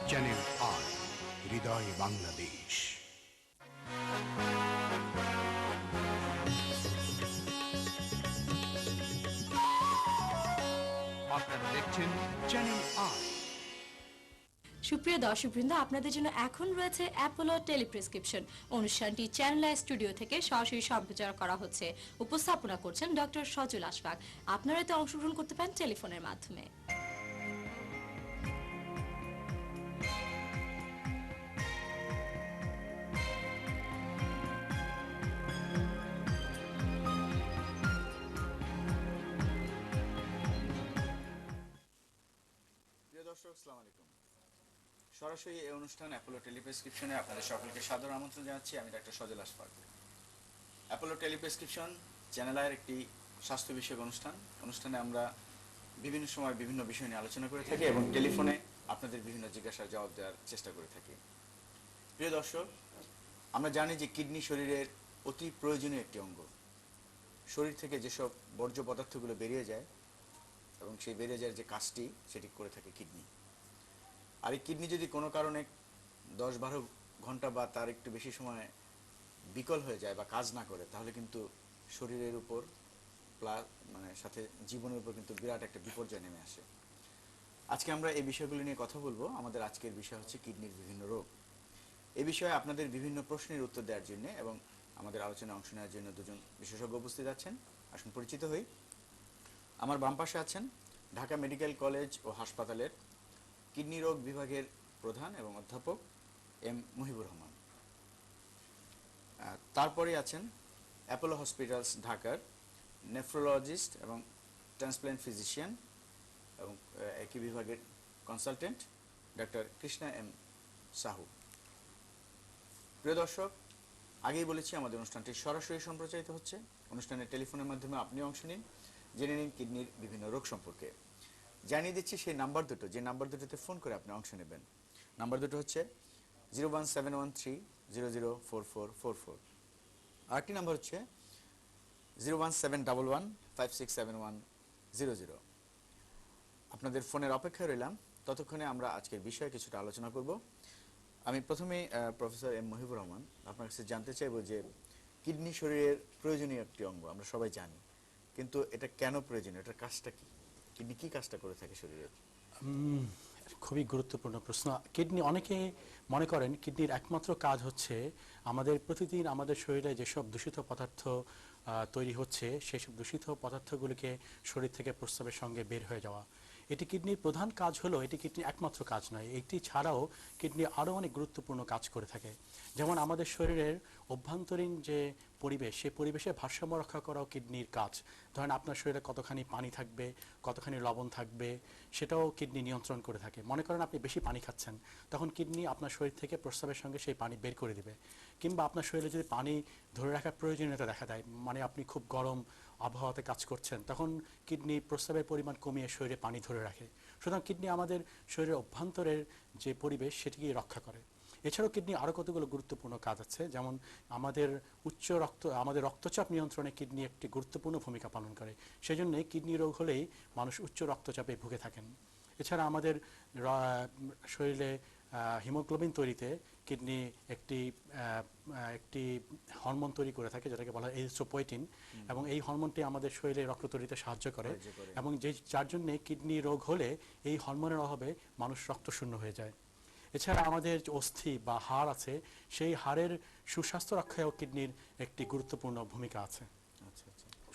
Channel I, হৃদয়ে বাংলাদেশ। আপনারা দেখছেন চ্যানেল আই। সুপ্রিয় দর্শকবৃন্দ, আপনাদের জন্য এখন রয়েছে অ্যাপোলো টেলিপ্রেসক্রিপশন। অনুষ্ঠানটি চ্যানেল আই স্টুডিও থেকে সরাসরি সম্প্রচার করা হচ্ছে। উপস্থাপনা করছেন ডক্টর সজল আশফাক। আপনারা এতে অংশগ্রহণ করতে পারেন টেলিফোনের মাধ্যমে। প্রিয় দর্শক, আসসালামু আলাইকুম। সরাসরি এই অনুষ্ঠান অ্যাপোলো টেলিপ্রেসক্রিপশনে আপনাদের সকলকে সাদর আমন্ত্রণ জানাচ্ছি। আমি ডাক্তার সজল আশফাক। অ্যাপোলো টেলিপ্রেসক্রিপশন চ্যানেল আয়ের একটি স্বাস্থ্য বিষয়ক অনুষ্ঠানে আমরা বিভিন্ন সময় বিভিন্ন বিষয় নিয়ে আলোচনা করে থাকি এবং টেলিফোনে আপনাদের বিভিন্ন জিজ্ঞাসার জবাব দেওয়ার চেষ্টা করে থাকি। প্রিয় দর্শক, আমরা জানি যে কিডনি শরীরের অতি প্রয়োজনীয় একটি অঙ্গ। শরীর থেকে যেসব বর্জ্য পদার্থগুলো বেরিয়ে যায় এবং সেই বেরিয়ে যাওয়ার যে কাজটি সেটি করে থাকে কিডনি। আর এই কিডনি যদি কোনো কারণে 10-12 ঘন্টা বা তার একটু বেশি সময় বিকল হয়ে যায় বা কাজ না করে, তাহলে কিন্তু শরীরের উপর সাথে জীবনের উপর কিন্তু বিরাট একটা বিপর্যয় নেমে আসে। আজকে আমরা এই বিষয়গুলো নিয়ে কথা বলবো। আমাদের আজকের বিষয় হচ্ছে কিডনির বিভিন্ন রোগ। এই বিষয়ে আপনাদের বিভিন্ন প্রশ্নের উত্তর দেওয়ার জন্য এবং আমাদের আলোচনায় অংশ নেওয়ার জন্য দুজন বিশেষজ্ঞ উপস্থিত আছেন। আসুন পরিচিত হই। আমার বাম পাশে আছেন ঢাকা মেডিকেল কলেজ ও হাসপাতালের কিডনি রোগ বিভাগের প্রধান এবং অধ্যাপক এম মুহিবুর রহমান। তারপরে আছেন অ্যাপোলো হসপিটালস ঢাকার নেফ্রোলজিস্ট এবং ট্রান্সপ্ল্যান্ট ফিজিশিয়ান এবং একই বিভাগের consultant doctor Krishna M Sahu. প্রিয় দর্শক, আগেই বলেছি আমাদের অনুষ্ঠানটি সরাসরি সম্প্রচারিত হচ্ছে। অনুষ্ঠানের টেলিফোনের মাধ্যমে আপনিও অংশ নিন, জেনে নিন কিডনির বিভিন্ন রোগ সম্পর্কে। জানিয়ে দিচ্ছি সেই নাম্বার দুটো, যে নাম্বার দুটোতে ফোন করে আপনি অংশ নেবেন। নাম্বার দুটো হচ্ছে 01713004444। আরেকটি নাম্বার হচ্ছে 01711567100। আপনাদের ফোনের অপেক্ষায় রইলাম। ততক্ষণে আমরা আজকের বিষয়ে কিছুটা আলোচনা করব। আমি প্রথমেই প্রফেসর এম মুহিবুর রহমান, আপনার কাছে জানতে চাইব যে কিডনি শরীরের প্রয়োজনীয় একটি অঙ্গ, আমরা সবাই জানি, কিন্তু এটা কেন প্রয়োজনীয়, এটার কাজটা কি, কিডনি কি কাজটা করে থাকে শরীরের? খুবই গুরুত্বপূর্ণ প্রশ্ন। কিডনি, অনেকে মনে করেন কিডনির একমাত্র কাজ হচ্ছে আমাদের প্রতিদিন আমাদের শরীরে যেসব দূষিত পদার্থ তৈরি হচ্ছে সেই সব দূষিত পদার্থগুলিকে শরীর থেকে প্রস্রাবের সঙ্গে বের হয়ে যাওয়া। এটি কিডনির প্রধান কাজ হলো, এটি কিডনির একমাত্র কাজ নয়। এটি ছাড়াও কিডনি আরও অনেক গুরুত্বপূর্ণ কাজ করে থাকে। যেমন আমাদের শরীরের অভ্যন্তরীণ যে পরিবেশ, সেই পরিবেশে ভারসাম্য রক্ষা করাও কিডনির কাজ। ধরেন আপনার শরীরে কতখানি পানি থাকবে, কতখানি লবণ থাকবে, সেটাও কিডনি নিয়ন্ত্রণ করে থাকে। মনে করেন আপনি বেশি পানি খাচ্ছেন, তখন কিডনি আপনার শরীর থেকে প্রস্রাবের সঙ্গে সেই পানি বের করে দিবে। কিংবা আপনার শরীরে যদি পানি ধরে রাখার প্রয়োজনীয়তা দেখা দেয়, মানে আপনি খুব গরম আবহাওয়াতে কাজ করছেন, তখন কিডনি প্রস্রাবের পরিমাণ কমিয়ে শরীরে পানি ধরে রাখে। সুতরাং কিডনি আমাদের শরীরের অভ্যন্তরের যে পরিবেশ সেটিকে রক্ষা করে। এছাড়াও কিডনি আরও কতগুলো গুরুত্বপূর্ণ কাজ আছে। যেমন আমাদের রক্তচাপ নিয়ন্ত্রণে কিডনি একটি গুরুত্বপূর্ণ ভূমিকা পালন করে। সেই জন্যে কিডনি রোগ হলেই মানুষ উচ্চ রক্তচাপে ভুগে থাকেন। এছাড়া আমাদের শরীরে হিমোগ্লোবিন তৈরিতে কিডনি একটি হরমোন তৈরি করে থাকে, যেটাকে বলা হয় এরিথ্রোপয়েটিন, এবং এই হরমোনটি আমাদের শরীরে রক্ত তৈরিতে সাহায্য করে। এবং যার জন্যে কিডনি রোগ হলে এই হরমোনের অভাবে মানুষ রক্তশূন্য হয়ে যায়। এছাড়া আমাদের যে অস্থি বা হাড় আছে, সেই হাড়ের সুস্বাস্থ্য রক্ষায়ও কিডনির একটি গুরুত্বপূর্ণ ভূমিকা আছে।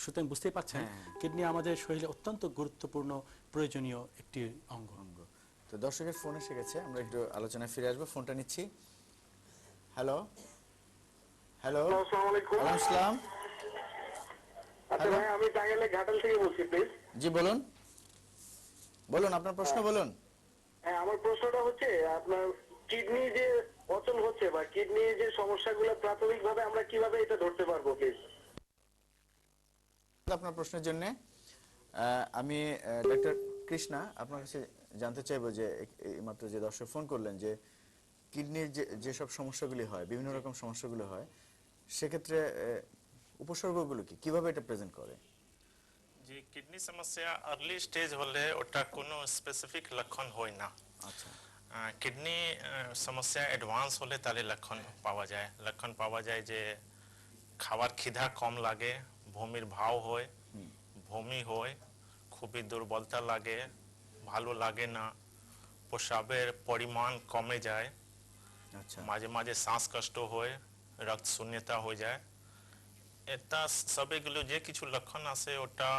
সুতরাং বুঝতেই পারছেন কিডনি আমাদের শরীরে অত্যন্ত গুরুত্বপূর্ণ প্রয়োজনীয় একটি অঙ্গ। তো দর্শকের ফোন এসে গেছে, আমরা একটু আলোচনায় ফিরে আসবো। ফোনটা নিচ্ছি। হ্যালো হ্যালো, আসসালামু আলাইকুম। আসসালাম। আচ্ছা ভাই, আমি টাঙ্গাইলের ঘাটাল থেকে বলছি, প্লিজ। জি বলুন, বলুন আপনার প্রশ্ন বলুন। হ্যাঁ, আমার প্রশ্নটা হচ্ছে আপনার কিডনি যে অচল হচ্ছে বা কিডনির যে সমস্যাগুলো প্রাথমিকভাবে আমরা কিভাবে এটা ধরতে পারবো, প্লিজ? আপনার প্রশ্নের জন্য আমি ডক্টর কৃষ্ণা আপনার কাছে জানতে চাইবো যে এইমাত্র যে দর্শক ফোন করলেন যে কিডনির যেসব সমস্যাগুলি হয়, বিভিন্ন রকম সমস্যাগুলো হয়, সেক্ষেত্রে উপসর্গগুলো কি, কিভাবে এটা প্রেজেন্ট করে? যে কিডনি সমস্যা আর্লি স্টেজ হলে ওটা কোনো স্পেসিফিক লক্ষণ হয় না। আচ্ছা কিডনি সমস্যা অ্যাডভান্স হলে তাহলে লক্ষণ পাওয়া যায় যে খাবার খিদা কম লাগে, বমির ভাব হয়, বমি হয়, খুবই দুর্বলতা লাগে, ভালো লাগে না, প্রস্রাবের পরিমাণ কমে যায়, আচ্ছা মাঝে মাঝে শ্বাসকষ্ট হয়, রক্ত শূন্যতা হয়ে যায়। এটা সবগুলো যে কিছু লক্ষণ আছে ওটা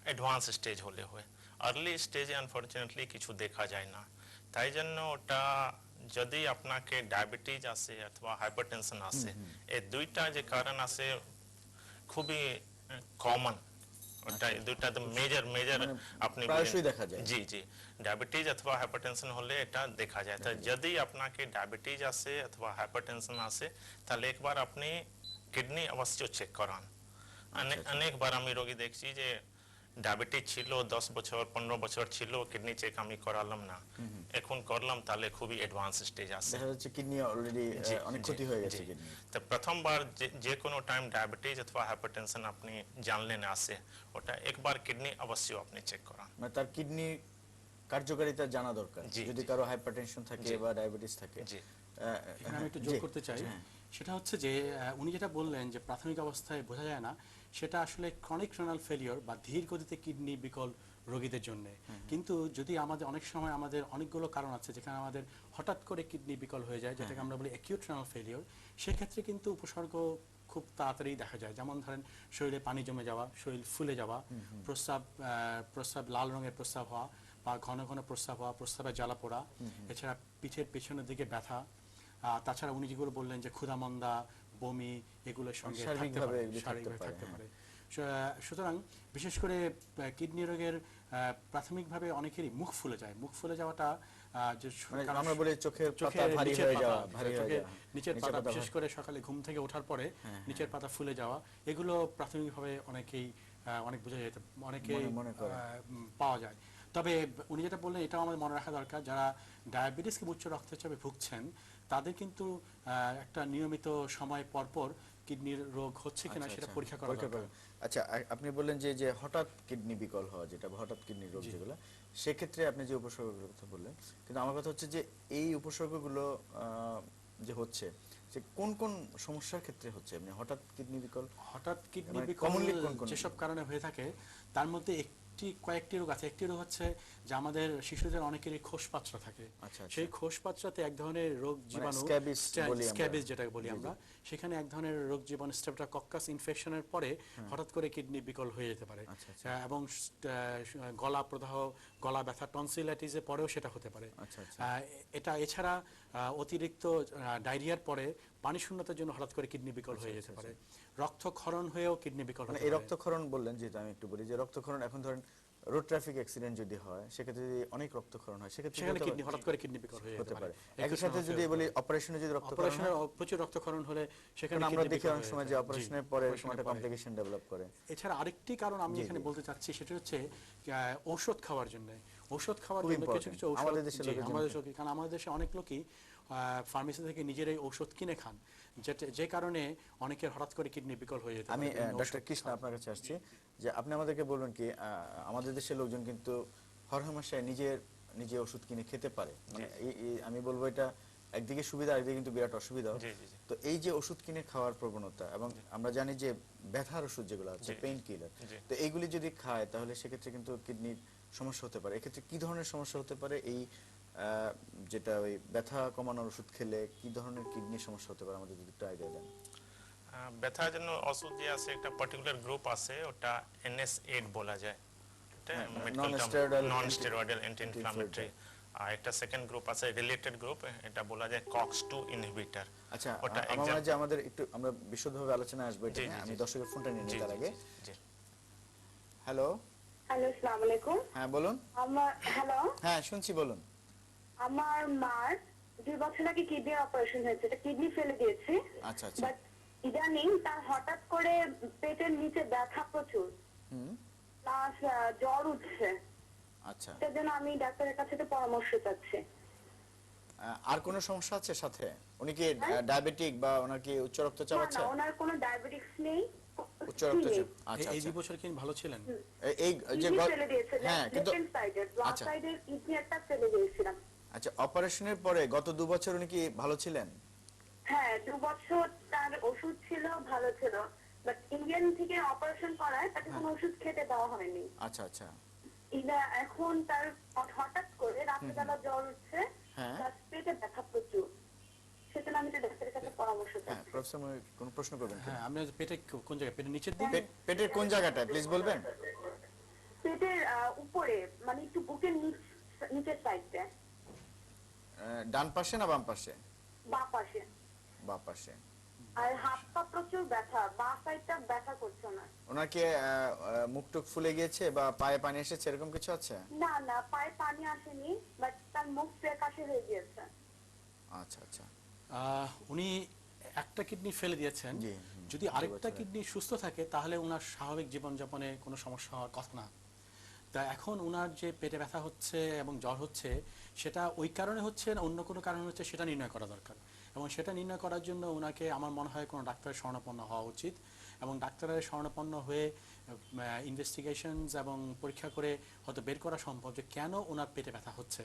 অ্যাডভান্স স্টেজ হলে হয়। আর্লি স্টেজে আনফরচুনেটলি কিছু দেখা যায় না। তাই জন্য ওটা যদি আপনাকে ডায়াবেটিস আছে অথবা হাইপারটেনশন আছে, এই দুইটা যে কারণ আছে খুবই কমন। ওটা এই দুইটা তো মেজর আপনি প্রায়শই দেখা যায়। জি জি, ডায়াবেটিস অথবা হাইপারটেনশন হলে এটা দেখা যায়। তো যদি আপনাকে ডায়াবেটিস আছে অথবা হাইপারটেনশন আছে তাহলে একবার আপনি কিডনি অবশ্য চেক করান। অনেকবার আমি রোগী দেখছি যে ডায়াবেটিস ছিল 10 বছর 15 বছর ছিল, কিডনি চেক আমি করালাম না, এখন করলাম, তাহলে খুবই অ্যাডভান্স স্টেজ আছে। দেখা যাচ্ছে কিডনি অলরেডি অনেক ক্ষতি হয়ে গেছে কিডনি। তো প্রথমবার যে কোনো টাইম ডায়াবেটিস অথবা হাইপারটেনশন আপনি জানলেন আছে, ওটা একবার কিডনি অবশ্যই আপনি চেক করান। মানে তার কিডনি কার্যকারিতা জানা দরকার জি, যদি জি। কারো হাইপারটেনশন থাকে জি। বা ডায়াবেটিস থাকে। জি। এখানে আমি একটু যোগ করতে চাই, সেটা হচ্ছে যে উনি যেটা বললেন যে প্রাথমিক অবস্থায় বোঝা যায় না, সেটা আসলে ক্রনিক রেনাল ফেলিওর বা ধীর গতিতে কিডনি বিকল রোগীদের জন্য। কিন্তু যদি আমাদের অনেক সময় আমাদের অনেকগুলো কারণ আছে যেখানে আমাদের হঠাৎ করে কিডনি বিকল হয়ে যায়, যেটাকে আমরা বলি অ্যাকিউট রেনাল ফেলিওর, সেক্ষেত্রে কিন্তু উপসর্গ খুব তাড়াতাড়ি দেখা যায়। যেমন ধরেন শরীরে পানি জমে যাওয়া, শরীর ফুলে যাওয়া, প্রস্রাব লাল রঙের প্রস্রাব হওয়া বা ঘন ঘন প্রস্রাব হওয়া, প্রস্রাবে জ্বালা পোড়া, এছাড়া পিঠের পেছনের দিকে ব্যথা, তাছাড়া উনি যেগুলো বললেন যে ক্ষুধামন্দা, বমি, এগুলোর সঙ্গে শারীরিকভাবে এগুলো শারীরিকভাবে থাকতে হ্যাঁ। পারে। সুতরাং বিশেষ করে কিডনি রোগের প্রাথমিকভাবে অনেকেরই মুখ ফুলে যায়। মুখ ফুলে যাওয়াটা যে মানে কারণ আমরা বলি চোখের পাতা ভারী নিচের হয়ে পাতা, যাওয়া, ভারী হয়ে চোখের যাওয়া, নিচের পাতা বিশেষ ভারী। করে সকালে ঘুম থেকে ওঠার পরে নিচের পাতা ফুলে যাওয়া, এগুলো প্রাথমিকভাবে অনেক বোঝা যেতে অনেকেই মনে করে। পাওয়া যায়। তবে উনি যেটা বললেন এটাও আমাদের মনে রাখা দরকার, যারা ডায়াবেটিস কিংবা উচ্চ রক্তচাপে ভুগছেন তাদের কিন্তু একটা নিয়মিত সময় পরপর কিডনির রোগ হচ্ছে কিনা আচ্ছা, সেটা আচ্ছা, পরীক্ষা করা পরীক্ষা দরকার। করা। আচ্ছা আপনি বললেন যে হঠাৎ কিডনি বিকল হওয়া, যেটা হঠাৎ কিডনি রোগ যেগুলো, সেক্ষেত্রে আপনি যে উপসর্গগুলোর কথা বললেন, কিন্তু আমার কথা হচ্ছে যে এই উপসর্গগুলো যে হচ্ছে যে কোন কোন সমস্যার ক্ষেত্রে হচ্ছে, মানে হঠাৎ কিডনি বিকল হঠাৎ কিডনি মানে বিকল commonly কোন কোন? যেসব কারণে হয়ে থাকে তার মধ্যে কয়েকটি রোগ আছে। একটি রোগ হচ্ছে যে আমাদের শিশুদের অনেকেরই খোসপাত্রা থাকে। আচ্ছা, আচ্ছা। সেই খোসপাত্রাতে এক ধরনের রোগ জীবাণু scabies বলি আমরা। স্ক্যাবিস যেটাকে বলি আমরা, সেখানে এক ধরনের রোগ জীবাণু স্ট্রেপ্টোকক্কাস ইনফেকশনের পরে হঠাৎ করে কিডনি বিকল হয়ে যেতে পারে। আচ্ছা, আচ্ছা। এবং গলা প্রদাহ, গলা ব্যথা, টনসিলাইটিসের পরেও সেটা হতে পারে। আচ্ছা, আচ্ছা। এছাড়া অতিরিক্ত ডায়রিয়ার পরে পানি শূন্যতার জন্য হঠাৎ করে কিডনি বিকল হয়ে যেতে পারে। রক্তক্ষরণ হয়েও কিডনি বিকল মানে হতে এই পারে। রক্তক্ষরণ বললেন, যেটা আমি একটু বলি যে রক্তক্ষরণ, এখন ধরেন রোড ট্রাফিক অ্যাক্সিডেন্ট যদি হয়, সেক্ষেত্রে যদি অনেক রক্তক্ষরণ হয়, সেক্ষেত্রে সেখানে হতে কিডনি পারে- হঠাৎ করে কিডনি বিকল হয়ে হতে যেতে পারে। পারে। একই সাথে যদি বলি অপারেশনে যদি রক্তক্ষরণ অপারেশনের হয়, প্রচুর রক্তক্ষরণ হলে সেখানে কারণ আমরা কিডনি দেখি বিকল অনেক হয়ে সময় যেতে যে পারে। অপারেশনের জি, পরে অপারেশনের একটা পরে। কমপ্লিকেশন ডেভেলপ করে। এছাড়া আরেকটি কারণ আমি জি, এখানে জি। বলতে চাচ্ছি, সেটা হচ্ছে ঔষধ খাওয়ার জন্য। ঔষধ খাওয়ার খুব জন্য কিছু important। কিছু ঔষধ, আমাদের দেশের জি, লোকের জন্য। আমাদের দেশে, কারণ আমাদের দেশে অনেক লোকই ফার্মেসি থেকে নিজেরাই ঔষধ কিনে খান, যে কারণে অনেকের হঠাৎ করে কিডনি বিকল হয়ে যেতে পারে। আমি বিভিন্ন ডক্টর ঔষধ কৃষ্ণ আপনার কাছে আসছি, যে আপনি আমাদেরকে বলবেন কি আমাদের দেশের লোকজন কিন্তু হরহামেশায় নিজে ওষুধ কিনে খেতে পারে, মানে আমি বলবো এটা একদিকে সুবিধা, একদিকে কিন্তু বিরাট অসুবিধা। জি, জি, জি। তো এই যে ওষুধ কিনে খাওয়ার প্রবণতা, এবং আমরা জানি যে ব্যথার ওষুধ যেগুলো আছে, জি, পেইন কিলার, জি। তো এইগুলি যদি খায় তাহলে সেক্ষেত্রে কিন্তু কিডনির সমস্যা হতে পারে। এক্ষেত্রে কি ধরনের সমস্যা হতে পারে? এই যেটা ওই ব্যথা কমানোর ওষুধ খেলে কি ধরনের কিডনির সমস্যা হতে পারে, আমাদের যদি একটু আইডিয়া দেন। ব্যথার জন্য ওষুধ যে আছে একটা পার্টিকুলার গ্রুপ আছে, ওটা NSAID বলা যায়, হ্যাঁ, non-steroidal non steroidal anti inflammatory. আর একটা সেকেন্ড গ্রুপ আছে রিলেটেড গ্রুপ, এটা বলা যায় COX-2 ইনহিবিটর। আচ্ছা ওটা আমার মনে হয় যে আমাদের একটু আমরা বিশদভাবে আলোচনা আসবো এটা জি, নিয়ে। জি, আমি জি। দর্শকের ফোনটা নিয়ে নিই জি, তার জি, আগে। জি। হ্যালো, হ্যালো, আসসালামু আলাইকুম। হ্যাঁ বলুন। হ্যালো, হ্যাঁ শুনছি, বলুন। আমার মার 2 বছর আগে কিডনি অপারেশন হয়েছে, এটা কিডনি ফেলে দিয়েছে। আচ্ছা, আচ্ছা। বাট ইদানিং তার হঠাৎ করে পেটের নিচে ব্যথা প্রচুর, হুম, প্লাস জ্বর উঠছে। আচ্ছা। এটার জন্য আমি ডাক্তারের কাছে একটা পরামর্শ চাচ্ছি। আর কোনো সমস্যা আছে সাথে? উনি কি ডায়াবেটিক বা ওনার কি উচ্চ রক্তচাপ না আছে? না, ওনার কোনো ডায়াবেটিস নেই, উচ্চ রক্তচাপ আচ্ছা এই আচ্ছা 2 বছর কি ভালো ছিলেন? এই যে কিডনি ফেলে দিয়েছে হ্যাঁ কিন্তু লেফট সাইডের বাম আচ্ছা। সাইডের কিডনি একটা ফেলে দিয়েছিলাম। আচ্ছা অপারেশনের পরে গত 2 বছর উনি কি ভালো ছিলেন? হ্যাঁ 2 বছর তার ওষুধ ছিল, ভালো ছিল, বাট ইন্ডিয়ান থেকে অপারেশন করায় তাকে কোনো ওষুধ খেতে দেওয়া হয়নি। আচ্ছা আচ্ছা এখন তার হঠাৎ করে রাত্রিবেলা জ্বর উঠছে, হ্যাঁ। তার পেটে ব্যথা প্রচুর, সেজন্য আমি তো ডাক্তারের কাছে পরামর্শ হ্যাঁ চাচ্ছি। প্রফেসর কোন প্রশ্ন করবেন কি? হ্যাঁ, আপনি পেটে কোন জায়গায়, পেটের নিচের দিকে? পেটের কোন জায়গাটায় প্লিজ বলবেন? পেটের উপরে, মানে একটু বুকের নিচের সাইডটা, ডান পাশে না বাম পাশে? বাঁ পাশে। বাম পাশে। আর হাত পা প্রচুর ব্যথা, বাঁ সাইডটা ব্যথা করছে না। ওনার কি মুখ টুক ফুলে গিয়েছে বা পায়ে পানি এসেছে এরকম কিছু আছে? না না, পায়ে পানি আসেনি, বাট তার মুখ ফ্যাকাশে হয়ে গিয়েছে। আচ্ছা আচ্ছা উনি একটা কিডনি ফেলে দিয়েছেন, জি, যদি আরেকটা কিডনি সুস্থ থাকে তাহলে ওনার স্বাভাবিক জীবনযাপনে কোনো সমস্যা হওয়ার কথা না। তা এখন ওনার যে পেটে ব্যথা হচ্ছে এবং জ্বর হচ্ছে, সেটা ওই কারণে হচ্ছে না অন্য কোনো কারণে হচ্ছে, সেটা নির্ণয় করা দরকার। এবং সেটা নির্ণয় করার জন্য ওনাকে আমার মনে হয় কোনো ডাক্তারের শরণাপন্ন হওয়া উচিত, এবং ডাক্তারের শরণাপন্ন হয়ে ইনভেস্টিগেশনস এবং পরীক্ষা করে হয়তো বের করা সম্ভব যে কেন ওনার পেটে ব্যথা হচ্ছে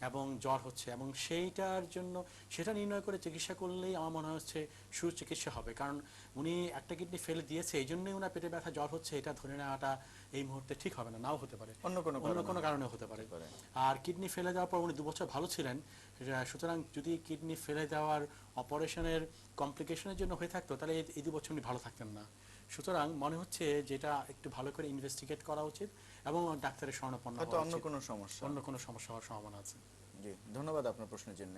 এবং জ্বর হচ্ছে, এবং সেইটার জন্য সেটা নির্ণয় করে চিকিৎসা করলেই আমার মনে হচ্ছে সুচিকিৎসা হবে। কারণ উনি একটা কিডনি ফেলে দিয়েছে, এই জন্যই ওনার পেটে ব্যথা জ্বর হচ্ছে, এটা ধরে নেওয়াটা এই মুহূর্তে ঠিক হবে না, নাও হতে পারে, অন্য কোনো কারণে হতে পারে। আর কিডনি ফেলে দেওয়ার পর উনি 2 বছর ভালো ছিলেন, সুতরাং যদি কিডনি ফেলে দেওয়ার অপারেশনের কমপ্লিকেশনের জন্য হয়ে থাকতো তাহলে এই 2 বছর উনি ভালো থাকতেন না। সুতরাং মনে হচ্ছে যেটা একটু ভালো করে ইনভেস্টিগেট করা উচিত এবং ডাক্তারের শরণাপন্ন হয়তো হওয়া অন্য উচিত। কোনো সমস্যা। অন্য কোনো সমস্যা হওয়ার সম্ভাবনা আছে। জি ধন্যবাদ আপনার প্রশ্নের জন্য।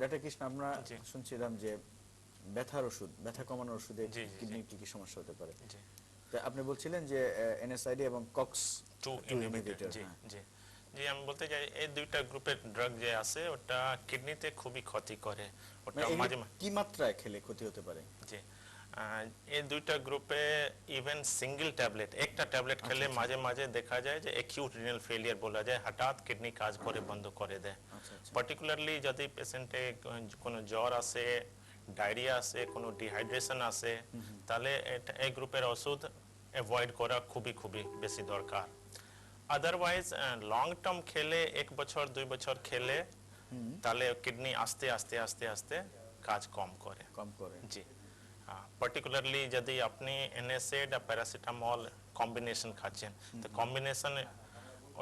ডাক্তার কৃষ্ণ, আমরা জি। শুনছিলাম যে ব্যথার ওষুধ, ব্যথা কমানোর ওষুধে জি, জি, কিডনির কি কি সমস্যা হতে পারে? জি। তা আপনি বলছিলেন যে এনএসআইডি এবং কক্স 2 ইনহিবিটর, জি জি জি। আমি বলতে চাই এই দুইটা গ্রুপের ড্রাগ যে আছে ওটা কিডনিতে খুবই ক্ষতি করে, ওটা মাঝে মাঝে কি মাত্রায় খেলে ক্ষতি হতে পারে? জি। এই দুইটা গ্রুপে ইভেন সিঙ্গেল ট্যাবলেট, একটা ট্যাবলেট খেলে মাঝে মাঝে দেখা যায় যে অ্যাকিউট রিনাল ফেলিয়ার বলা যায়, হঠাৎ কিডনি কাজ করে বন্ধ করে দেয়। পার্টিকুলারলি যদি পেশেন্টে কোনো জ্বর আছে, ডায়রিয়া আছে, কোনো ডিহাইড্রেশন আছে, তাহলে এই গ্রুপের ওষুধ অ্যাভয়েড করা খুবই খুবই বেশি দরকার। আদারওয়াইজ লং টার্ম খেলে 1 বছর 2 বছর খেলে তাহলে কিডনি আস্তে আস্তে আস্তে আস্তে কাজ কম করে। জি। পার্টিকুলারলি যদি আপনি এনএসএড আর প্যারাসিটামল কম্বিনেশন খাচ্ছেন, তো কম্বিনেশনে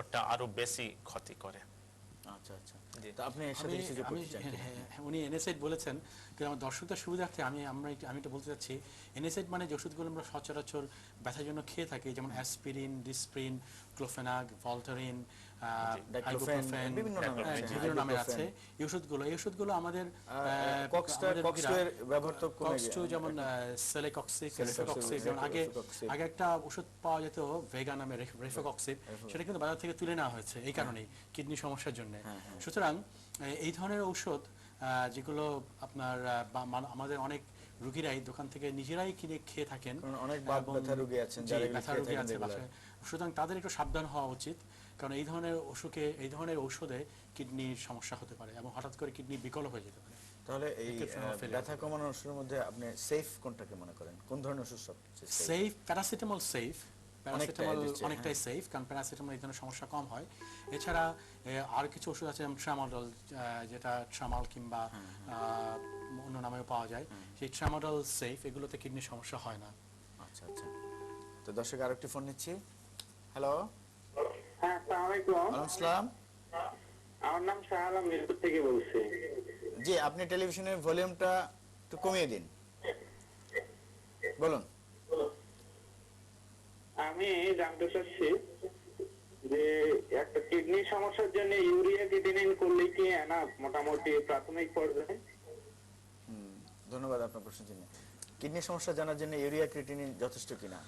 ওটা আরো বেশি ক্ষতি করে। আচ্ছা আচ্ছা জি। তো আপনি এর সাথে কিছু যোগ করতে চান কিনা? উনি এনএসআইড বলেছেন, কিন্তু আমার দর্শকদের সুবিধার্থে আমি এটা বলতে চাচ্ছি, এনএসআইড মানে যে ওষুধগুলো আমরা সচরাচর ব্যথার জন্য খেয়ে থাকি, যেমন অ্যাসপিরিন, ডিসপ্রিন, ক্লোফেনাক, ভলটারিন, ডাইক্লোফেন, বিভিন্ন নামে আছে। এই ওষুধগুলো আমাদের কক্সের ব্যবহার তো কমে কক্স টু, যেমন সেলেকক্সিব, যেমন আগে একটা ওষুধ পাওয়া যেত ভেগা নামে, রেফোকক্সিব, সেটা কিন্তু বাজার থেকে তুলে নেওয়া হয়েছে এই কারণেই, কিডনি সমস্যার জন্য। সুতরাং এই ধরনের ঔষধ যেগুলো আপনার আমাদের অনেক রোগীরাই দোকান থেকে নিজেরাই কিনে খেয়ে থাকেন, অনেক ব্যথা রোগী আছেন যারা ব্যথা রোগী আছে বাসায়, সুতরাং তাদের একটু সাবধান হওয়া উচিত, কারণ এই ধরনের ঔষধে কিডনির সমস্যা হতে পারে এবং হঠাৎ করে কিডনি বিকল হয়ে যেতে পারে। তাহলে এই ব্যথা কমানোর ওষুধের মধ্যে আপনি সেফ কোনটাকে মনে করেন? কোন ধরনের ওষুধ সবচেয়ে সেফ? প্যারাসিটামল সেফ, প্যারাসিটামল অনেকটাই হ্যাঁ। সেফ, কারণ প্যারাসিটামল এই ধরনের সমস্যা কম হয়। এছাড়া আর কিছু ওষুধ আছে, ট্রামাডল, যেটা ট্রামাল কিংবা অন্য নামেও পাওয়া যায়, সেই ট্রামাডল সেফ, এগুলোতে কিডনির সমস্যা হয় না। আচ্ছা আচ্ছা তো দর্শক আরেকটি ফোন নিচ্ছি। হ্যালো। হ্যাঁ আসসালামু আলাইকুম। ওয়ালাইকুম আসসালাম। আমার নাম শাহ আলম, মিরপুর থেকে বলছি। জি, আপনি টেলিভিশনের ভলিউমটা একটু কমিয়ে দিন, বলুন। আমি জানতে চাচ্ছি যে একটা কিডনি সমস্যার জন্য ইউরিয়া ক্রিয়েটিনিন করলে কি না মোটামুটি প্রাথমিক পর্যায়ে? ধন্যবাদ আপনার প্রশ্নের জন্য। কিডনি সমস্যা জানার জন্য ইউরিয়া ক্রিয়েটিনিন যথেষ্ট কিনা?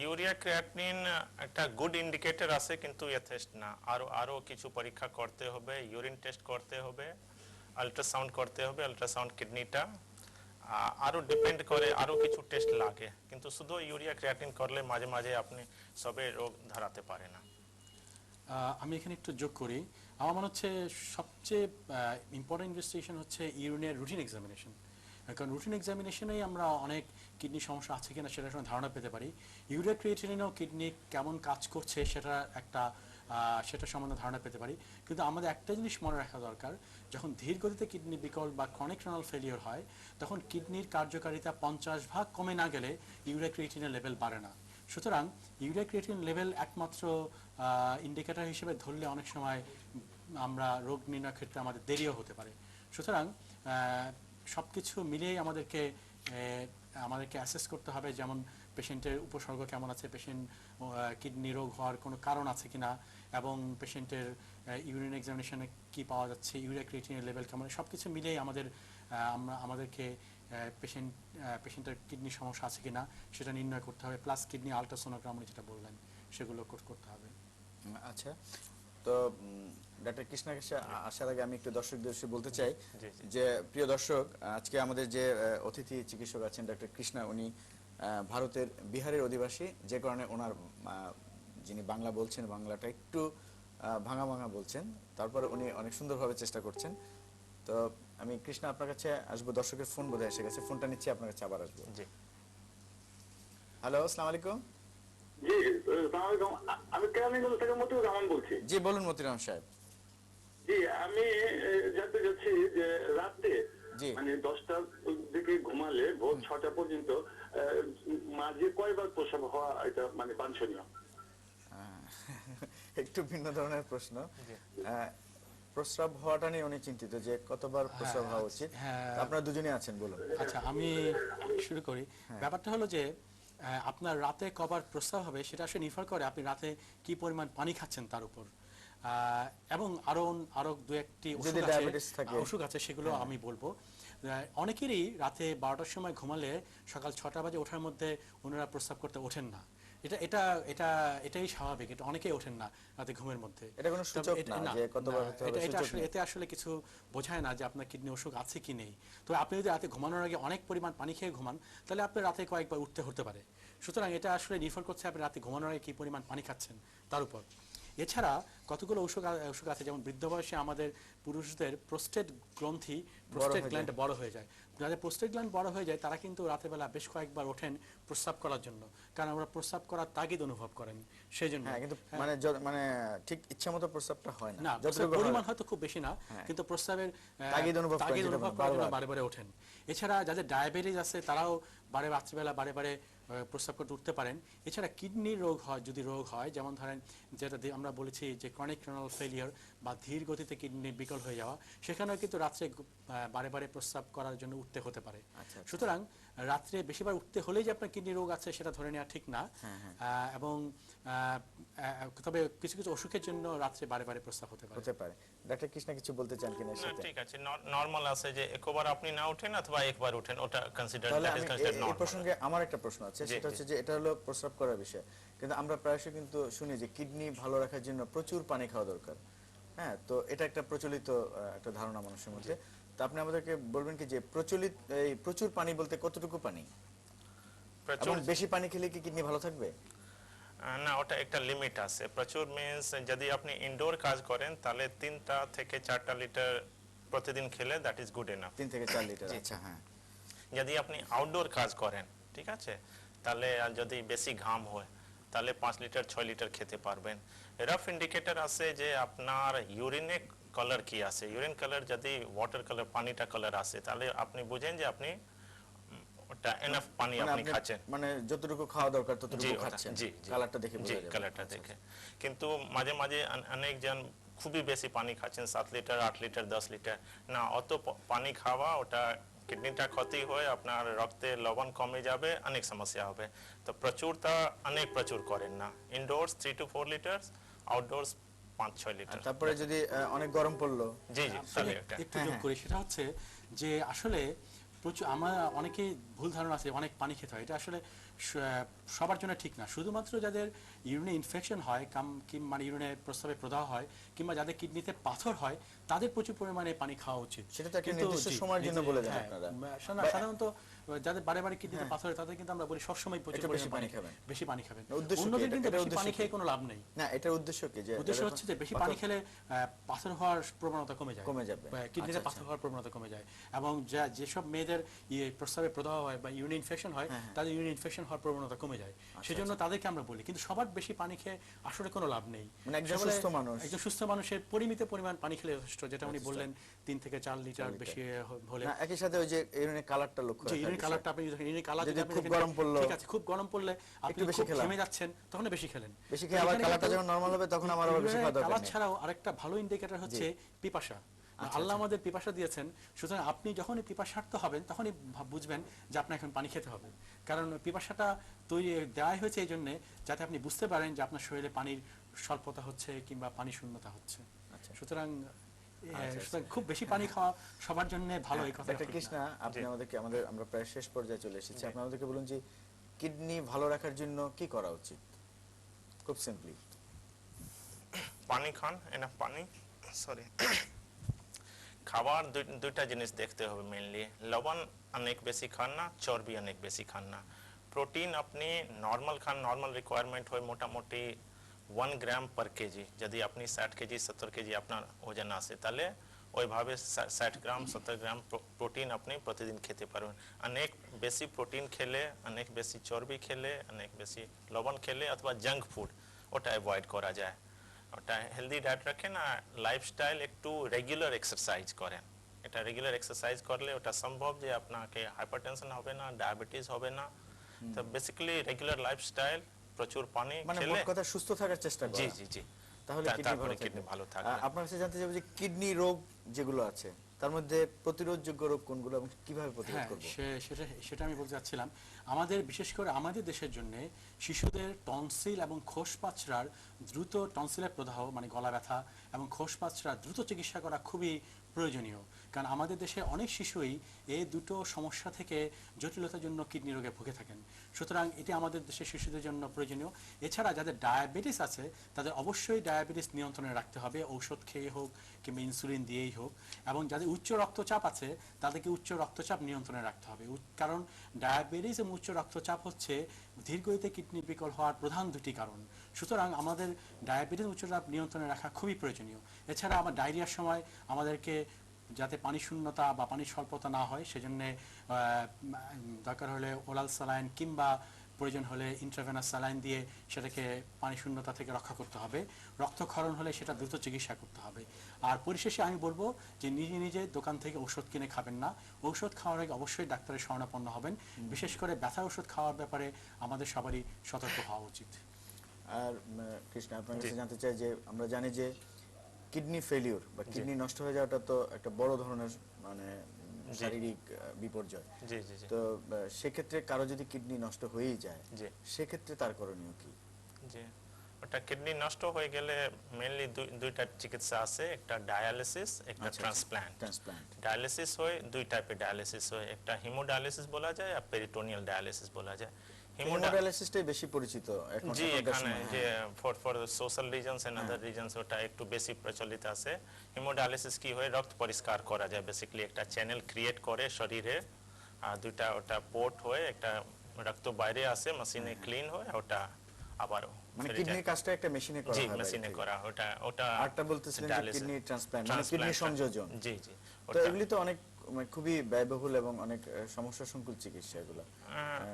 ইউরিয়া ক্রিয়েটিনিন একটা গুড ইন্ডিকেটর আছে, কিন্তু যথেষ্ট না। আরো কিছু পরীক্ষা করতে হবে, ইউরিন টেস্ট করতে হবে, আল্ট্রাসাউন্ড করতে হবে, আল্ট্রাসাউন্ড কিডনিটা আরো ডিপেন্ড করে, আরো কিছু টেস্ট লাগে, কিন্তু শুধু ইউরিয়া ক্রিয়েটিনিন করলে মাঝে মাঝে আপনি সবে রোগ ধরাতে পারে না। আমি এখানে একটু যোগ করি, আমার মনে হচ্ছে সবচেয়ে ইম্পর্টেন্ট ইনভেস্টিগেশন হচ্ছে ইউরিনের রুটিন এক্সামিনেশন, কারণ রুটিন এক্সামিনেশনেই আমরা অনেক কিডনি সমস্যা আছে কিনা সেটার সময় ধারণা পেতে পারি। ইউরিয়া ক্রিয়েটিনিনও কিডনি কেমন কাজ করছে সেটা সম্বন্ধে ধারণা পেতে পারি। কিন্তু আমাদের একটা জিনিস মনে রাখা দরকার, যখন ধীর গতিতে কিডনি বিকল বা ক্রনিক রেনাল ফেলিওর হয় তখন কিডনির কার্যকারিতা 50 ভাগ কমে না গেলে ইউরিয়া ক্রিয়েটিনের লেভেল বাড়ে না। সুতরাং ইউরিয়া ক্রিয়েটিন লেভেল একমাত্র ইন্ডিকেটর হিসেবে ধরলে অনেক সময় আমরা রোগ নির্ণয়ের ক্ষেত্রে আমাদের দেরিও হতে পারে। সুতরাং সব কিছু মিলিয়েই আমাদেরকে অ্যাসেস করতে হবে, যেমন পেশেন্টের উপসর্গ কেমন আছে, পেশেন্ট কিডনি রোগ হওয়ার কোনো কারণ আছে কিনা, এবং পেশেন্টের ইউরিন এক্সামিনেশনে কি পাওয়া যাচ্ছে, ইউরিয়া ক্রিয়েটিনের লেভেল কেমন, সব কিছু মিলিয়েই আমাদেরকে পেশেন্টের কিডনি সমস্যা আছে কিনা সেটা নির্ণয় করতে হবে, প্লাস কিডনি আলট্রাসোনোগ্রাম যেটা বললেন সেগুলো করতে হবে। আচ্ছা, তো ডক্টর কৃষ্ণা আসার আগে আমি একটু দর্শকদের বলতে চাই যে প্রিয় দর্শক, আজকে আমাদের যে অতিথি চিকিৎসক আছেন ডক্টর কৃষ্ণা, উনি ভারতের বিহারের অধিবাসী, যে কারণে ওনার যিনি বাংলা বলছেন বাংলাটা একটু ভাঙা ভাঙা বলছেন, তারপর উনি অনেক সুন্দরভাবে চেষ্টা করছেন। তো আমি কৃষ্ণা আপনার কাছে আসবো, দর্শকের ফোন বোধহয় এসে গেছে, ফোনটা নিচ্ছি, আপনার কাছে আবার আসবো। জি, হ্যালো, আসসালামু আলাইকুম। জি, আসসালামু আলাইকুম। আমি কেরানীগঞ্জ থেকে মতিউর রহমান বলছি। জি বলুন মতিরাম সাহেব। জি, আমি জানতে চাচ্ছি যে রাতে জি। মানে 10টার দিকে ঘুমালে ভোর 6টা পর্যন্ত মাঝে কয়বার প্রস্রাব হওয়া এটা মানে বাঞ্ছনীয়? একটু ভিন্ন ধরনের প্রশ্ন। প্রস্রাব হওয়াটা নিয়ে উনি চিন্তিত যে কতবার প্রস্রাব হওয়া উচিত। আপনারা দুজনেই আছেন, বলুন। আচ্ছা, আমি শুরু করি। ব্যাপারটা হলো যে আপনার রাতে কবার প্রস্রাব হবে সেটা আসলে নির্ভর করে আপনি রাতে কি পরিমাণ পানি খাচ্ছেন তার উপর, এবং আরো দু একটি অসুখ আছে সেগুলো আমি বলবো। অনেকেরই রাতে 12টার সময় ঘুমালে সকাল 6টা বাজে ওঠার মধ্যে ওনারা প্রস্রাব করতে ওঠেন না। এটাই স্বাভাবিক, এটা অনেকেই ওঠেন না রাতে ঘুমের মধ্যে। এটা কোনো সূচক না যে কতবার হতে হবে, এতে আসলে কিছু বোঝায় না যে আপনার কিডনি অসুখ আছে কি নেই। তবে আপনি যদি রাতে ঘুমানোর আগে অনেক পরিমাণ পানি খেয়ে ঘুমান তাহলে আপনার রাতে কয়েকবার উঠতে হতে পারে। সুতরাং এটা আসলে নির্ভর করছে আপনি রাতে ঘুমানোর আগে কি পরিমাণ পানি খাচ্ছেন তার উপর। এছাড়া কতগুলো অসুখ আছে, যেমন বৃদ্ধ বয়সে আমাদের পুরুষদের প্রোস্টেট গ্ল্যান্ড বড় হয়ে যায়। যাদের প্রোস্টেট গ্ল্যান্ড বড় হয়ে যায় তারা কিন্তু রাতের বেলা বেশ কয়েকবার ওঠেন প্রস্রাব করার জন্য, কারণ আমরা প্রস্রাব করার তাগিদ অনুভব করেন সেই জন্য। কিন্তু মানে ঠিক ইচ্ছামতো প্রস্রাবটা হয় না, যতটুকু পরিমাণ হয়তো খুব বেশি না, কিন্তু প্রস্রাবের তাগিদ অনুভব করার জন্য বারে বারে ওঠেন। এছাড়া যাদের ডায়াবেটিস আছে তারাও রাত্রিবেলা বারে বারে প্রস্রাব করতে উঠতে পারেন। এছাড়া কিডনির রোগ হয়, যদি রোগ হয়, যেমন ধরেন যেটা আমরা বলেছি যে ক্রনিক রেনাল ফেলিয়ার বা ধীর গতিতে কিডনি বিকল হয়ে যাওয়া, সেখানেও কিন্তু রাত্রে বারে বারে প্রস্রাব করার জন্য উঠতে হতে পারে। সুতরাং রাত্রে বেশিবার উঠতে হলেই যে আপনার কিডনি রোগ আছে সেটা ধরে নেওয়া ঠিক না। এবং তবে কিছু কিছু অসুখের জন্য রাত্রে বারে বারে প্রস্রাব হতে পারে। ডক্টর কৃষ্ণা কিছু বলতে চান কিনা সেটা? ঠিক আছে, নরমাল আছে যে একবার আপনি না ওঠেন অথবা একবার ওঠেন, ওটা কনসিডার এই প্রসঙ্গে আমার একটা প্রশ্ন আছে, সেটা হচ্ছে যে এটা হলো প্রস্রাব করার বিষয়, কিন্তু আমরা প্রায়শই কিন্তু শুনি যে কিডনি ভালো রাখার জন্য প্রচুর পানি খাওয়া দরকার। হ্যাঁ, তো এটা একটা প্রচলিত একটা ধারণা মানুষের মধ্যে। তো আপনি আমাদেরকে বলবেন কি যে প্রচুর পানি বলতে কতটুকু পানি? বেশি পানি খেলে কি কিডনি ভালো থাকবে? না, ওটা একটা লিমিট আছে। প্রচুর মিন্স যদি আপনি ইনডোর কাজ করেন তাহলে 3টা থেকে 4টা লিটার প্রতিদিন খেলে দ্যাট ইজ গুড এনাফ। 3 থেকে 4 লিটার, আচ্ছা। হ্যাঁ, যদি আপনি আউটডোর কাজ করেন, ঠিক আছে, তাহলে যদি বেশি ঘাম হয় তাহলে 5 লিটার 6 লিটার খেতে পারবেন। রাফ ইন্ডিকেটর আছে যে আপনার ইউরিনে কালার কি আছে। ইউরিন কালার যদি ওয়াটার কালার, পানিটা কালার আসে, তাহলে আপনি বুঝেন যে আপনি ওটা এনাফ পানি আপনি খাচ্ছেন, মানে যতটুকু খাওয়া দরকার ততটুকু খাচ্ছেন। কালারটা দেখে বোঝা যাবে। কালারটা দেখে। কিন্তু মাঝে মাঝে অনেকজন খুবই বেশি পানি খাচ্ছেন, 7 লিটার 8 লিটার 10 লিটার। না, অত পানি খাওয়া ওটা কিডনিটা ক্ষতি হয়, আপনার রক্তে লবণ কমে যাবে, অনেক সমস্যা হবে। তো প্রচুর করেন না। Indoors 3 to 4 litre, outdoors 5-6 litre. তারপরে যদি অনেক গরম পড়লো, তাহলে একটু যোগ করি, সেটা হচ্ছে যে আসলে প্রচুর আমরা অনেকেই ভুল ধারণা আছে অনেক পানি খেতে হয়। এটা আসলে সবার জন্য ঠিক না। শুধুমাত্র যাদের ইউরিনে ইনফেকশন হয়, মানে ইউরিনে প্রস্রাবে প্রদাহ হয়, কিংবা যাদের কিডনিতে পাথর হয়, তাদের প্রচুর পরিমাণে পানি খাওয়া উচিত। সেটা তো একটা নির্দিষ্ট সময়ের জন্য বলে দেন আপনারা। সাধারণত যাদের বারে বারে কিডনিতে পাথর হয় তাদের কিন্তু আমরা বলি সবসময় প্রচুর একটু বেশি পরিমাণে পানি খাবেন। বেশি পানি খাবেন। উদ্দেশ্য কি? অন্যদের কিন্তু এটার বেশি উদ্দেশ্য পানি কি? খেয়ে কোনো লাভ নেই। না, এটার উদ্দেশ্য কি? যে উদ্দেশ্য হচ্ছে যে বেশি পানি খেলে পাথর হওয়ার প্রবণতা কমে যায়, কমে যাবে। কিডনিতে আচ্ছা, পাথর হওয়ার প্রবণতা কমে যায়, এবং যেসব মেয়েদের প্রস্রাবে প্রদাহ হয় বা ইউরিন ইনফেকশন হয় তাদের ইউরিন ইনফেকশন হওয়ার প্রবণতা কমে যায়। সেজন্য তাদেরকে আমরা বলি, কিন্তু সবার বেশি পানি খেয়ে আসলে কোনো লাভ নেই। মানে একজন সবাই- সুস্থ মানুষ, একজন সুস্থ মানুষের পরিমিত পরিমাণ পানি খেলে যথেষ্ট, যেটা উনি বললেন 3 থেকে 4 লিটার বেশি হলে। না, একই সাথে ওই যে ইউরিনের কালারটা লক্ষ্য যে রাখার ইউরিন বিষয়। কালারটা আপনি দেখেন, ইউরিন কালার যদি যদি আপনি খুব দেখেন, গরম পড়লো, ঠিক আছে, খুব গরম পড়লে আপনি একটু বেশি খুব খেলাম। ঘেমে যাচ্ছেন তখন বেশি খেলেন। বেশি খেয়ে আবার এখানে কালারটা কিন্তু যখন নরমাল হবে তখন আমার আবার বেশি খাওয়া দরকার কালার নেই। ছাড়াও আরেকটা ভালো ইন্ডিকেটর হচ্ছে পিপাসা। আল্লাহ আমাদের পিপাসা দিয়েছেন, সুতরাং আপনি যখনই পিপাসার্ত হবেন তখনই বুঝবেন যে আপনার এখন পানি খেতে হবে। কারণ পিপাসাটা তৈরি দেওয়া হয়েছে এই জন্যে যাতে আপনি বুঝতে পারেন যে আপনার শরীরে পানির স্বল্পতা হচ্ছে কিংবা পানি শূন্যতা হচ্ছে। সুতরাং খুব বেশি পানি খাওয়া সবার জন্য ভালো, এই কথা। ডক্টর কৃষ্ণা, আপনি আমাদেরকে আমরা প্রায় শেষ পর্যায়ে চলে এসেছি, আপনি আমাদেরকে বলুন যে কিডনি ভালো রাখার জন্য কি করা উচিত? খুব সিম্পলি। পানি খান, এনাফ পানি। সরি, খাবার দুইটা জিনিস দেখতে হবে মেইনলি। লবণ অনেক বেশি খান না, চর্বি অনেক বেশি খান না। প্রোটিন আপনি নর্মাল খান, নর্মাল রিকোয়ারমেন্ট হয় মোটামুটি 1 গ্রাম পার কেজি। যদি আপনি 60 কেজি 70 কেজি আপনার ওজন আসে তাহলে ওইভাবে 60 গ্রাম 70 গ্রাম প্রোটিন আপনি প্রতিদিন খেতে পারবেন। অনেক বেশি প্রোটিন খেলে, অনেক বেশি চর্বি খেলে, অনেক বেশি লবণ খেলে অথবা জাঙ্ক ফুড ওটা অ্যাভয়েড করা যায়। ওটা হেলদি ডায়েট রাখেন আর লাইফস্টাইল একটু রেগুলার এক্সারসাইজ করেন। এটা রেগুলার এক্সারসাইজ করলে ওটা সম্ভব যে আপনাকে হাইপারটেনশন হবে না, ডায়াবেটিস হবে না। তো বেসিক্যালি রেগুলার লাইফস্টাইল, প্রচুর পানি মানে খেলে, মোট কথা সুস্থ থাকার চেষ্টা করা। জি জি জি, তাহলে তারপরে কিডনি ভালো থাকবে। আপনার কাছে জানতে চাইবো যে কিডনি রোগ যেগুলো আছে তার মধ্যে প্রতিরোধযোগ্য রোগ কোনগুলো এবং কিভাবে প্রতিরোধ হ্যাঁ, করব? সেটা আমি বলতে চাচ্ছিলাম। আমাদের বিশেষ করে আমাদের দেশের জন্য শিশুদের টনসিল এবং খোসপাঁচড়ার দ্রুত, টনসিলের প্রদাহ মানে গলা ব্যথা এবং খোসপাঁচড়ার দ্রুত চিকিৎসা করা খুবই প্রয়োজনীয়। কারণ আমাদের দেশে অনেক শিশুই এই দুটো সমস্যা থেকে জটিলতার জন্য কিডনি রোগে ভুগে থাকেন। সুতরাং এটি আমাদের দেশের শিশুদের জন্য প্রয়োজনীয়। এছাড়া যাদের ডায়াবেটিস আছে তাদের অবশ্যই ডায়াবেটিস নিয়ন্ত্রণে রাখতে হবে, ঔষধ খেয়ে হোক কিংবা ইনসুলিন দিয়েই হোক। এবং যাদের উচ্চ রক্তচাপ আছে তাদেরকে উচ্চ রক্তচাপ নিয়ন্ত্রণে রাখতে হবে, কারণ ডায়াবেটিস এবং উচ্চ রক্তচাপ হচ্ছে দীর্ঘদিতে কিডনি বিকল হওয়ার প্রধান দুটি কারণ। সুতরাং আমাদের ডায়াবেটিস উচ্চচাপ নিয়ন্ত্রণে রাখা খুবই প্রয়োজনীয়। এছাড়া আমার ডায়রিয়ার সময় আমাদেরকে যাতে পানি শূন্যতা বা পানির স্বল্পতা না হয় সেজন্য দরকার হলে ওরাল স্যালাইন কিংবা প্রয়োজন হলে ইন্ট্রাভেনাস স্যালাইন দিয়ে সেটাকে পানি শূন্যতা থেকে রক্ষা করতে হবে। রক্তক্ষরণ হলে সেটা দ্রুত চিকিৎসা করতে হবে। আর পরিশেষে আমি বলবো যে নিজে নিজে দোকান থেকে ওষুধ কিনে খাবেন না, ঔষধ খাওয়ার আগে অবশ্যই ডাক্তারের শরণাপন্ন হবেন। বিশেষ করে ব্যথা ওষুধ খাওয়ার ব্যাপারে আমাদের সবারই সতর্ক হওয়া উচিত। আর কৃষ্ণ, আপনার কাছে জানতে চাই যে আমরা জানি যে কিডনি ফেলিওর বা কিডনি নষ্ট হয়ে যাওয়াটা তো একটা বড় ধরনের মানে শারীরিক বিপর্যয়। জি জি জি। তো সেক্ষেত্রে কারো যদি কিডনি নষ্ট হয়েই যায়, জি। সেক্ষেত্রে তার করণীয় কি? জি, ওটা কিডনি নষ্ট হয়ে গেলে মেইনলি দুইটা চিকিৎসা আছে, একটা ডায়ালিসিস, একটা ট্রান্সপ্ল্যান্ট। ডায়ালিসিস হয় দুই টাইপের ডায়ালিসিস হয়, একটা হিমোডায়ালিসিস বলা যায় আর পেরিটোনিয়াল ডায়ালিসিস বলা যায়। হিমোডায়ালিসিসটাই বেশি পরিচিত এখন। জি, এখানে যে for social reasons and other reasons ওটা একটু বেশি প্রচলিত আছে। হিমোডায়ালিসিস কি হয়, রক্ত পরিষ্কার করা যায়, বেসিক্যালি একটা চ্যানেল ক্রিয়েট করে শরীরে, আর দুইটা ওটা পোর্ট হয়ে একটা রক্ত বাইরে আসে, মেশিনে ক্লিন হয়, ওটা আবার মানে কিডনির কাজটা একটা মেশিনে করা জি হয়। মেশিনে করা ওটা আরটা বলতেছিলেন যে কিডনি ট্রান্সপ্ল্যান্ট মানে কিডনি সংযোজন। জি জি। তো এগুলি তো অনেক খুবই ব্যয়বহুল এবং অনেক সমস্যা সংকুল চিকিৎসা এগুলো।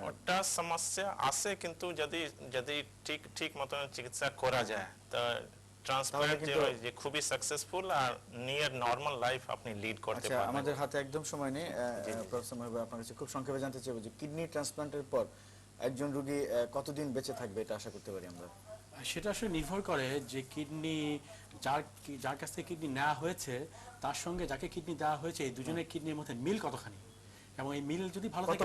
ওটা সমস্যা আছে, কিন্তু যদি ঠিক মতন চিকিৎসা করা যায় তো ট্রান্সপ্ল্যান্ট যে খুবই সাকসেসফুল আর নিয়ার নরমাল লাইফ আপনি লিড করতে পারবেন। আমাদের হাতে একদম সময় নেই, প্রফেসর মহিবুর, আপনার কাছে খুব সংক্ষেপে জানতে চাইবো যে কিডনি ট্রান্সপ্ল্যান্টের পর একজন রোগী কতদিন বেঁচে থাকবে এটা আশা করতে পারি আমরা? সেটা আসলে নির্ভর করে যে কিডনি যার কাছ থেকে কিডনি নেওয়া হয়েছে তার সঙ্গে যাকে কিডনি দেওয়া হয়েছে এই দুজনের কিডনির মধ্যে মিল কতখানি, এবং এই মিল যদি ভালো থাকে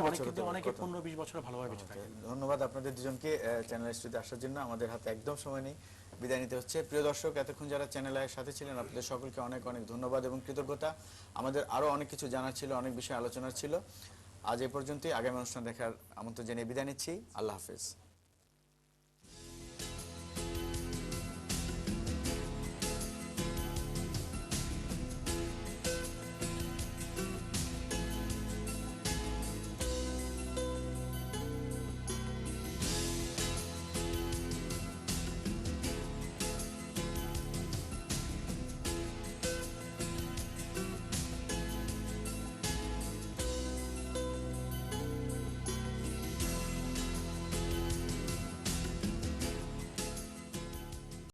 অনেকে 15-20 বছর ভালোভাবে বেঁচে থাকে। ধন্যবাদ আপনাদের দুজনকে চ্যানেল স্টুডিওতে আসার জন্য। আমাদের হাতে একদম সময় নেই, বিদায় নিতে হচ্ছে। প্রিয় দর্শক, এতক্ষণ যারা চ্যানেলের সাথে ছিলেন আপনাদের সকলকে অনেক অনেক ধন্যবাদ এবং কৃতজ্ঞতা। আমাদের আরো অনেক কিছু জানার ছিল, অনেক বিষয় আলোচনা ছিল। আজ এই পর্যন্তই। আগামী অনুষ্ঠান দেখার আমন্ত্রণ জানিয়ে বিদায় নিচ্ছি। আল্লাহ হাফেজ।